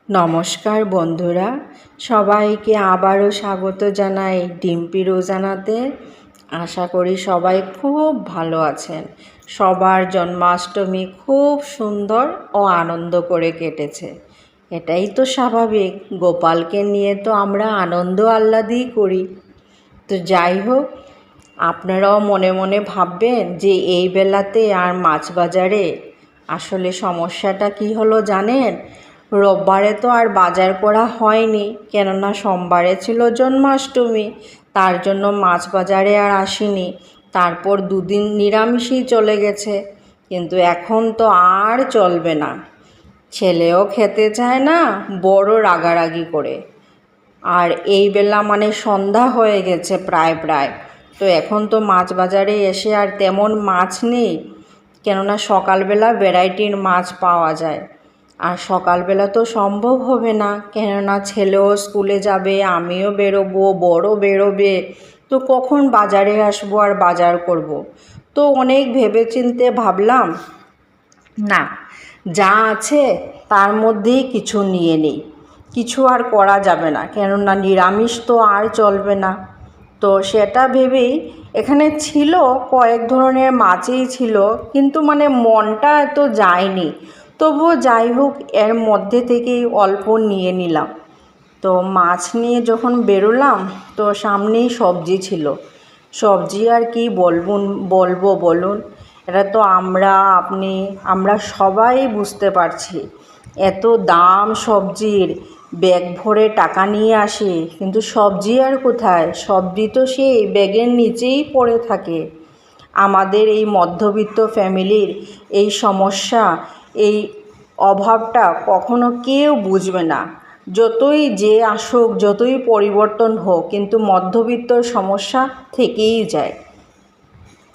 নমস্কার বন্ধুরা, সবাইকে আবারও স্বাগত জানাই ডিম্পি রোজানাতে। আশা করি সবাই খুব ভালো আছেন। সবার জন্মাষ্টমী খুব সুন্দর ও আনন্দ করে কেটেছে। এটাই তো স্বাভাবিক, গোপালকে নিয়ে তো আমরা আনন্দ আহ্লাদই করি। তো যাই হোক, আপনারাও মনে মনে ভাববেন যে এই বেলাতে আর মাছ বাজারে আসলে সমস্যাটা কি হলো জানেন? রোববারে তো আর বাজার করা হয়নি, কেননা সোমবারে ছিল জন্মাষ্টমী, তার জন্য মাছ বাজারে আর আসিনি। তারপর দুদিন নিরামিষই চলে গেছে, কিন্তু এখন তো আর চলবে না। ছেলেও খেতে চায় না, বড় রাগারাগি করে। আর এই বেলা মানে সন্ধ্যা হয়ে গেছে প্রায়। তো এখন তো মাছ বাজারে এসে আর তেমন মাছ নেই, কেননা সকালবেলা ভ্যারাইটির মাছ পাওয়া যায়। আর সকালবেলা তো সম্ভব হবে না, কেননা ছেলেও স্কুলে যাবে, আমিও বেরোবো, বড় বেরোবে। তো কখন বাজারে আসবো আর বাজার করব। তো অনেক ভেবেচিন্তে ভাবলাম না, যা আছে তার মধ্যেই কিছু নিয়ে নিই। কিছু আর করা যাবে না, কেননা নিরামিষ তো আর চলবে না। তো সেটা ভেবেই এখানে ছিল, কয়েক ধরনের মাছই ছিল, কিন্তু মানে মনটা এত যায়নি। তবুও যাই হোক, এর মধ্যে থেকেই অল্প নিয়ে নিলাম। তো মাছ নিয়ে যখন বেরোলাম, তো সামনেই সবজি ছিল। সবজি আর কি বলবো বলুন? এটা তো আমরা সবাই বুঝতে পারছি। এত দাম সবজির, ব্যাগ ভরে টাকা নিয়ে আসে, কিন্তু সবজি আর কোথায়? সবজি তো সেই ব্যাগের নিচেই পড়ে থাকে। আমাদের এই মধ্যবিত্ত ফ্যামিলির এই সমস্যা, এই অভাবটা কখনো কেউ বুঝবে না। যতই যে আসুক, যতই পরিবর্তন হোক, কিন্তু মধ্যবিত্তর সমস্যা থেকেই যায়।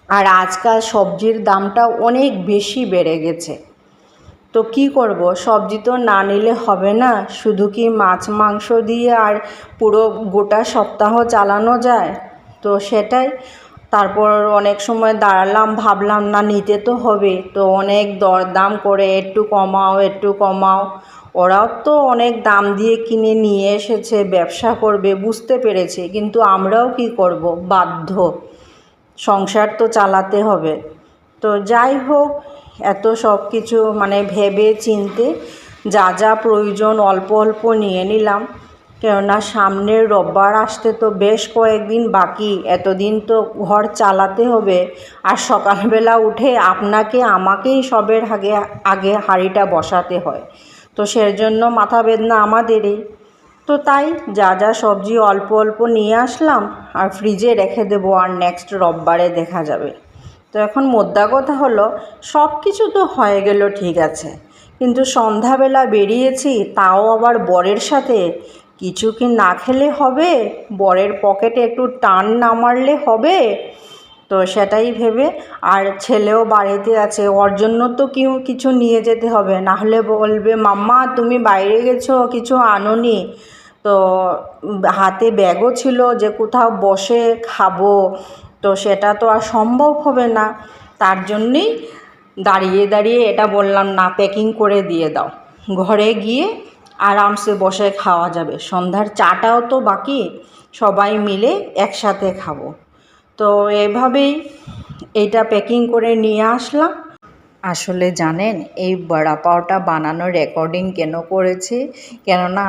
আর আজকাল সবজির দামটা অনেক বেশি বেড়ে গেছে। তো কি করব, সবজি তো না নিলে হবে না। শুধু কি মাছ মাংস দিয়ে আর পুরো গোটা সপ্তাহ চালানো যায়? তো সেটাই। তারপর অনেক সময় দাঁড়ালাম, ভাবলাম না, নিতে তো হবে। তো অনেক দরদাম করে একটু কমাও একটু কমাও। ওরাও তো অনেক দাম দিয়ে কিনে নিয়ে এসেছে, ব্যবসা করবে, বুঝতে পেরেছে। কিন্তু আমরাও কি করব, বাধ্য। সংসার তো চালাতে হবে। তো যাই হোক, এত সব কিছু মানে ভেবে চিনতে যা যা প্রয়োজন অল্প অল্প নিয়ে নিলাম, কেননা সামনের রোববার আসতে তো বেশ কয়েকদিন বাকি। এতদিন তো ঘর চালাতে হবে, আর সকালবেলা উঠে আমাকেই সবের আগে আগে হাঁড়িটা বসাতে হয়। তো সেজন্য মাথা বেদনা আমাদেরই। তো তাই যা যা সবজি অল্প অল্প নিয়ে আসলাম, আর ফ্রিজে রেখে দেবো, আর নেক্সট রোববারে দেখা যাবে। তো এখন মোদ্দা কথা হলো, সব কিছু তো হয়ে গেল ঠিক আছে, কিন্তু সন্ধ্যাবেলা বেরিয়েছি, তাও আবার বরের সাথে। কিছু কি না খেলে হবে? বরের পকেটে একটু টান না মারলে হবে? তো সেটাই ভেবে, আর ছেলেও বাড়িতে আছে, ওর জন্য তো কিছু নিয়ে যেতে হবে, না হলে বলবে মাম্মা তুমি বাইরে গেছো, কিছু আনোনি। তো হাতে ব্যাগও ছিল যে কোথাও বসে খাবো, তো সেটা তো আর সম্ভব হবে না। তার জন্যেই দাঁড়িয়ে দাঁড়িয়ে এটা বললাম, না, প্যাকিং করে দিয়ে দাও, ঘরে গিয়ে আরামসে বসে খাওয়া যাবে। সন্ধ্যার চাটাও তো বাকি, সবাই মিলে একসাথে খাবো। তো এভাবেই এইটা প্যাকিং করে নিয়ে আসলাম। আসলে জানেন, এই বড়া পাওটা বানানোর রেকর্ডিং কেন করেছি? কেননা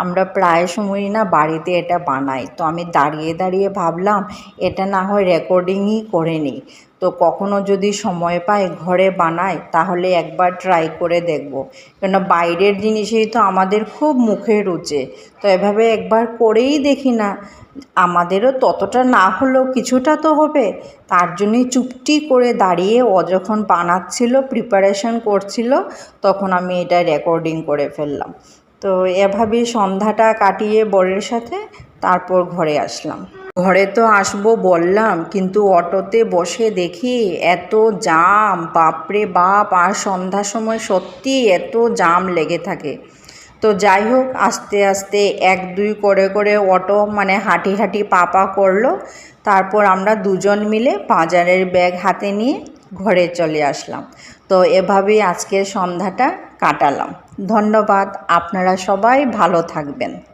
আমরা প্রায় সময়ই না বাড়িতে এটা বানাই। তো আমি দাঁড়িয়ে দাঁড়িয়ে ভাবলাম এটা না হয় রেকর্ডিংই করে নিই। তো কখনো যদি সময় পাই ঘরে বানাই, তাহলে একবার ট্রাই করে দেখব। কেননা বাইরের জিনিসেই তো আমাদের খুব মুখে রুচে। তো এভাবে একবার করেই দেখি না, আমাদেরও ততটা না হলেও কিছুটা তো হবে। তার জন্যই চুপটি করে দাঁড়িয়ে ও যখন বানাচ্ছিল, প্রিপারেশন করছিল, তখন আমি এটা রেকর্ডিং করে ফেললাম। তো এভাবেই সন্ধ্যাটা কাটিয়ে বরের সাথে তারপর ঘরে আসলাম। ঘরে তো আসবো বললাম, কিন্তু অটোতে বসে দেখি এত জাম, বাপরে বাপ! আর সন্ধ্যার সময় সত্যি এত জাম লেগে থাকে। তো যাই হোক, আস্তে আস্তে 1-2 করে করে অটো মানে হাঁটি হাঁটি পা করলো। তারপর আমরা দুজন মিলে বাজারের ব্যাগ হাতে নিয়ে ঘরে চলে আসলাম। তো এভাবেই আজকের সন্ধ্যাটা কাটালাম। ধন্যবাদ। আপনারা সবাই ভালো থাকবেন।